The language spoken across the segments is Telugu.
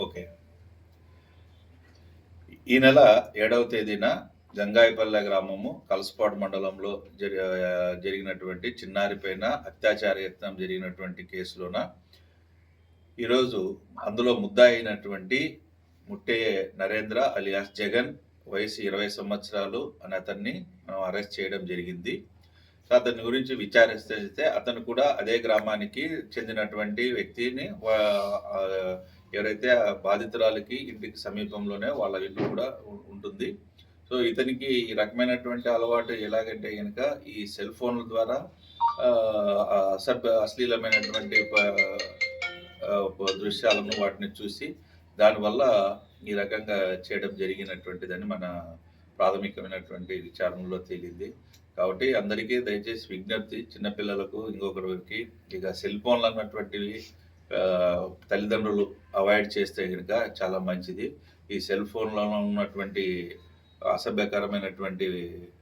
ఓకే. ఈ నెల 7వ తేదీన జంగాయపల్లె గ్రామము, కలసపాడు మండలంలో జరిగినటువంటి చిన్నారిపైన అత్యాచార యత్నం జరిగినటువంటి కేసులోన ఈరోజు అందులో ముద్దాయి అయినటువంటి ముట్టే నరేంద్ర అలియాస్ జగన్, వయసు 20 సంవత్సరాలు అని అతన్ని మనం అరెస్ట్ చేయడం జరిగింది. సో అతని గురించి విచారిస్తే అతను కూడా అదే గ్రామానికి చెందినటువంటి వ్యక్తిని ఎవరైతే బాధితురాలకి ఇంటికి సమీపంలోనే వాళ్ళ ఇల్లు కూడా ఉంటుంది. సో ఇతనికి ఈ రకమైనటువంటి అలవాటు ఎలాగంటే కనుక ఈ సెల్ ఫోన్ల ద్వారా అశ్లీలమైనటువంటి దృశ్యాలను వాటిని చూసి దానివల్ల ఈ రకంగా చేయడం జరిగినటువంటిదని మన ప్రాథమికమైనటువంటి విచారణలో తేలింది. కాబట్టి అందరికీ దయచేసి విజ్ఞప్తి, చిన్నపిల్లలకు ఇంకొకరికి ఇక సెల్ ఫోన్లు అన్నటువంటివి తల్లిదండ్రులు అవాయిడ్ చేస్తే కనుక చాలా మంచిది. ఈ సెల్ ఫోన్లలో ఉన్నటువంటి అసభ్యకరమైనటువంటి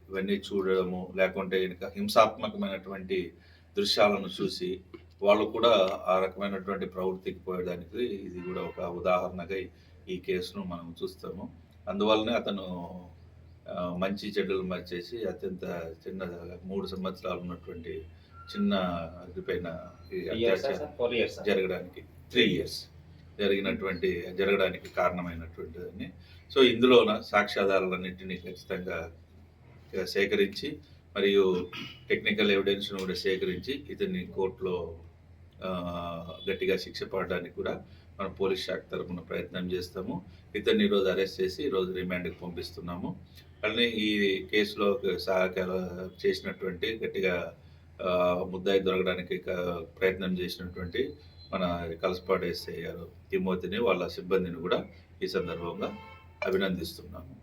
ఇవన్నీ చూడడము, లేకుంటే కనుక హింసాత్మకమైనటువంటి దృశ్యాలను చూసి వాళ్ళు కూడా ఆ రకమైనటువంటి ప్రవృత్తికి పోయడానికి ఇది కూడా ఒక ఉదాహరణగా ఈ కేసును మనం చూస్తాము. అందువల్లనే అతను మంచి చెడ్డలు మర్చేసి అత్యంత చిన్న 3 సంవత్సరాలు ఉన్నటువంటి చిన్న పైన జరగడానికి 3 ఇయర్స్ జరగడానికి కారణమైనటువంటిదని. సో ఇందులోన సాక్ష్యాధారాలన్నింటినీ ఖచ్చితంగా సేకరించి మరియు టెక్నికల్ ఎవిడెన్స్ను కూడా సేకరించి ఇతన్ని కోర్టులో గట్టిగా శిక్ష పడడానికి కూడా మనం పోలీస్ శాఖ తరఫున ప్రయత్నం చేస్తాము. ఇతన్ని ఈరోజు అరెస్ట్ చేసి ఈరోజు రిమాండ్కి పంపిస్తున్నాము. అలానే ఈ కేసులో చేసినటువంటి గట్టిగా ముద్దాయి దొరకడానికి ప్రయత్నం చేసినటువంటి మన కలసపాడు ఎస్ఐ గారు తిమోతిని, వాళ్ళ సిబ్బందిని కూడా ఈ సందర్భంగా అభినందిస్తున్నాము.